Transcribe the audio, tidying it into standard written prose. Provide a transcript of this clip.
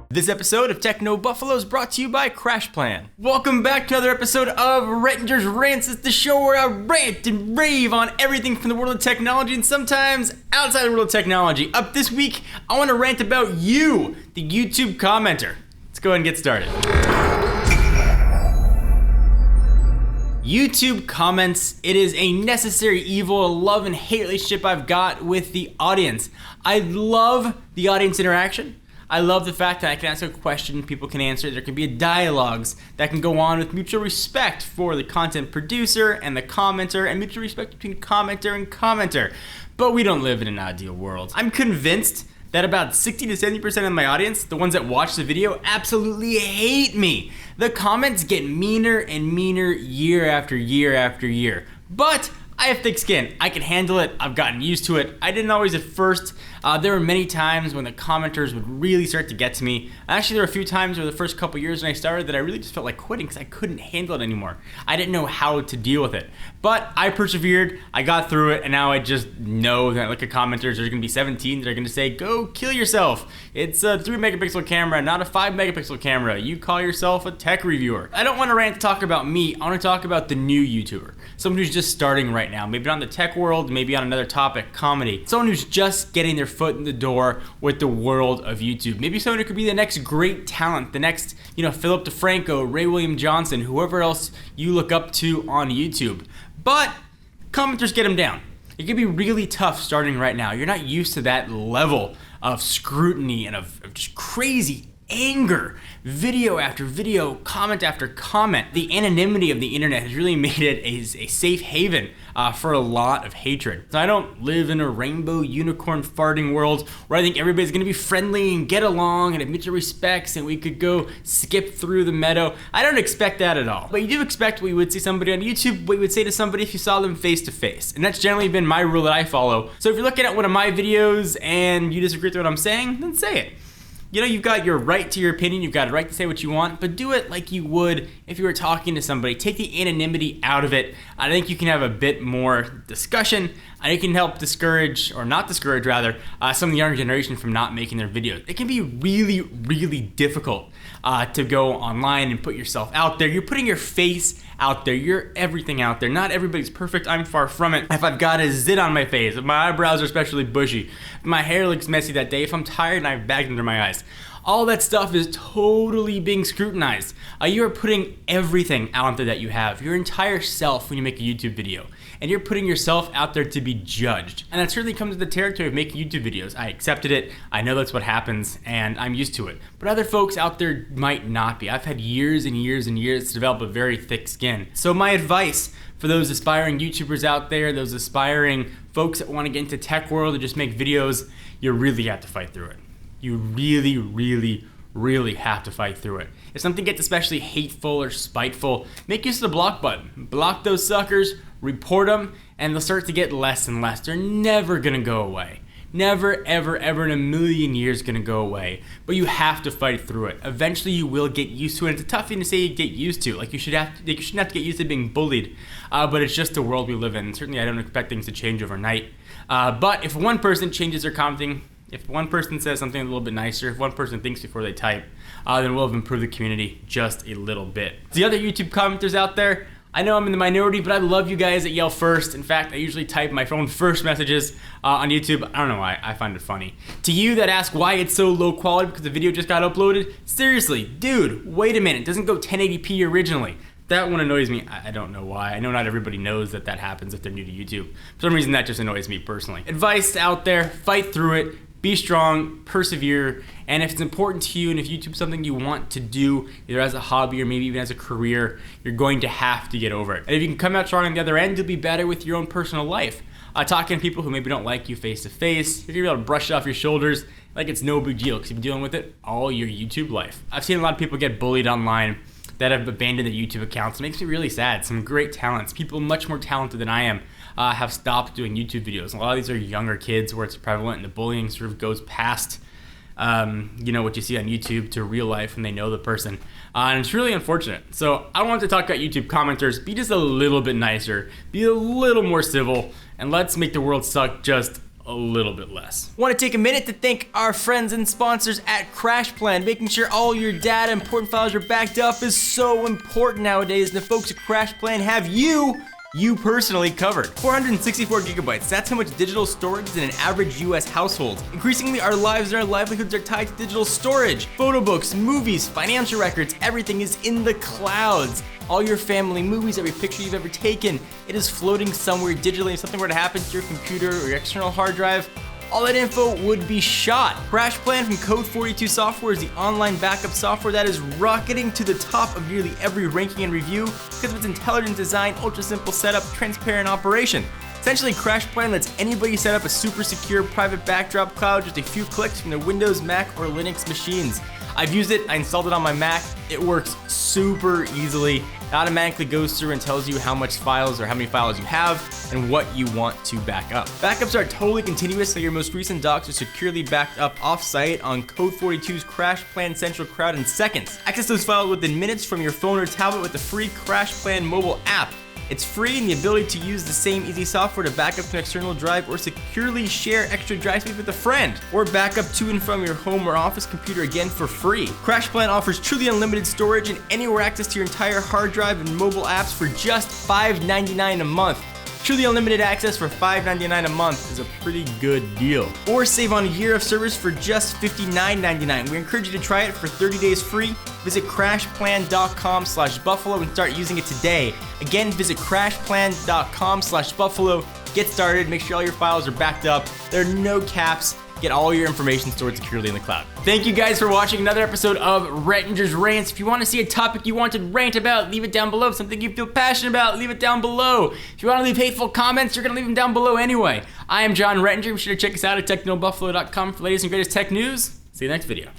This episode of Techno Buffalo is brought to you by Crash Plan. Welcome back to another episode of Rettinger's Rants. It's the show where I rant and rave on everything from the world of technology and sometimes outside the world of technology. Up this week, I want to rant about you, the YouTube commenter. Let's go ahead and get started. YouTube comments, it is a necessary evil, a love and hate relationship I've got with the audience. I love the audience interaction. I love the fact that I can ask a question, people can answer. There can be dialogues that can go on with mutual respect for the content producer and the commenter, and mutual respect between commenter and commenter. But we don't live in an ideal world. I'm convinced that about 60 to 70% of my audience, the ones that watch the video, absolutely hate me. The comments get meaner and meaner year after year after year. But I have thick skin. I can handle it. I've gotten used to it. I didn't always at first. There were many times when the commenters would really start to get to me. Actually, there were a few times over the first couple years when I started that I really just felt like quitting because I couldn't handle it anymore. I didn't know how to deal with it. But I persevered, I got through it, and now I just know that I look at commenters, there's gonna be 17 that are gonna say, go kill yourself. It's a 3 megapixel camera, not a 5 megapixel camera. You call yourself a tech reviewer. I don't want to rant to talk about me, I want to talk about the new YouTuber. Someone who's just starting right now, maybe not in the tech world, maybe on another topic, comedy. Someone who's just getting their foot in the door with the world of YouTube. Maybe someone who could be the next great talent, the next, Philip DeFranco, Ray William Johnson, whoever else you look up to on YouTube. But commenters get them down. It can be really tough starting right now. You're not used to that level of scrutiny and of just crazy anger, video after video, comment after comment. The anonymity of the internet has really made it a safe haven for a lot of hatred. So I don't live in a rainbow unicorn farting world where I think everybody's gonna be friendly and get along and have mutual respects and we could go skip through the meadow. I don't expect that at all. But you do expect what you would see somebody on YouTube, what you would say to somebody if you saw them face to face. And that's generally been my rule that I follow. So if you're looking at one of my videos and you disagree with what I'm saying, then say it. You've got your right to your opinion, you've got a right to say what you want, but do it like you would if you were talking to somebody. Take the anonymity out of it. I think you can have a bit more discussion, and it can help discourage, or not discourage rather, some of the younger generation from not making their videos. It can be really, really difficult to go online and put yourself out there. You're putting your face out there, you're everything out there. Not everybody's perfect, I'm far from it. If I've got a zit on my face, if my eyebrows are especially bushy, if my hair looks messy that day, if I'm tired and I have bags under my eyes, all that stuff is totally being scrutinized. You are putting everything out there that you have, your entire self when you make a YouTube video. And you're putting yourself out there to be judged. And that certainly comes with the territory of making YouTube videos. I accepted it, I know that's what happens, and I'm used to it. But other folks out there might not be. I've had years and years and years to develop a very thick skin. So my advice for those aspiring YouTubers out there, those aspiring folks that want to get into tech world and just make videos, you really have to fight through it. You really, really, really have to fight through it. If something gets especially hateful or spiteful, make use of the block button. Block those suckers, report them, and they'll start to get less and less. They're never gonna go away. Never, ever, ever in a million years gonna go away. But you have to fight through it. Eventually you will get used to it. It's a tough thing to say you get used to. Like you shouldn't have to get used to being bullied. But it's just the world we live in. And certainly I don't expect things to change overnight. But if one person changes their commenting, if one person says something a little bit nicer, if one person thinks before they type, then we'll have improved the community just a little bit. The other YouTube commenters out there, I know I'm in the minority, but I love you guys that yell first. In fact, I usually type my own first messages on YouTube. I don't know why, I find it funny. To you that ask why it's so low quality because the video just got uploaded, seriously, dude, wait a minute, it doesn't go 1080p originally. That one annoys me. I don't know why. I know not everybody knows that happens if they're new to YouTube. For some reason, that just annoys me personally. Advice out there, fight through it. Be strong, persevere, and if it's important to you and if YouTube's something you want to do, either as a hobby or maybe even as a career, you're going to have to get over it. And if you can come out strong on the other end, you'll be better with your own personal life. Talking to people who maybe don't like you face to face, you're gonna be able to brush it off your shoulders like it's no big deal because you've been dealing with it all your YouTube life. I've seen a lot of people get bullied online that have abandoned their YouTube accounts. It makes me really sad. Some great talents, people much more talented than I am, have stopped doing YouTube videos. A lot of these are younger kids where it's prevalent and the bullying sort of goes past what you see on YouTube to real life when they know the person. And it's really unfortunate. So I want to talk about YouTube commenters. Be just a little bit nicer, be a little more civil, and let's make the world suck just a little bit less. Want to take a minute to thank our friends and sponsors at CrashPlan. Making sure all your data, important files are backed up is so important nowadays. The folks at CrashPlan have you personally covered. 464 gigabytes, that's how much digital storage is in an average US household. Increasingly, our lives and our livelihoods are tied to digital storage. Photo books, movies, financial records, everything is in the clouds. All your family movies, every picture you've ever taken, it is floating somewhere digitally. If something were to happen to your computer or your external hard drive, all that info would be shot. CrashPlan from Code 42 Software is the online backup software that is rocketing to the top of nearly every ranking and review because of its intelligent design, ultra simple setup, transparent operation. Essentially, CrashPlan lets anybody set up a super secure private backdrop cloud just a few clicks from their Windows, Mac, or Linux machines. I've used it, I installed it on my Mac. It works super easily. It automatically goes through and tells you how much files or how many files you have and what you want to back up. Backups are totally continuous, so your most recent docs are securely backed up off-site on Code 42's CrashPlan Central Cloud in seconds. Access those files within minutes from your phone or tablet with the free CrashPlan mobile app. It's free, and the ability to use the same easy software to back up to an external drive or securely share extra drive space with a friend, or back up to and from your home or office computer again for free. CrashPlan offers truly unlimited storage and anywhere access to your entire hard drive and mobile apps for just $5.99 a month. Truly unlimited access for $5.99 a month is a pretty good deal. Or save on a year of service for just $59.99. We encourage you to try it for 30 days free. Visit crashplan.com/buffalo and start using it today. Again, visit crashplan.com/buffalo. Get started, make sure all your files are backed up. There are no caps. Get all your information stored securely in the cloud. Thank you guys for watching another episode of Rettinger's Rants. If you want to see a topic you want to rant about, leave it down below. Something you feel passionate about, leave it down below. If you want to leave hateful comments, you're going to leave them down below anyway. I am Jon Rettinger. Be sure to check us out at technobuffalo.com for the latest and greatest tech news. See you next video.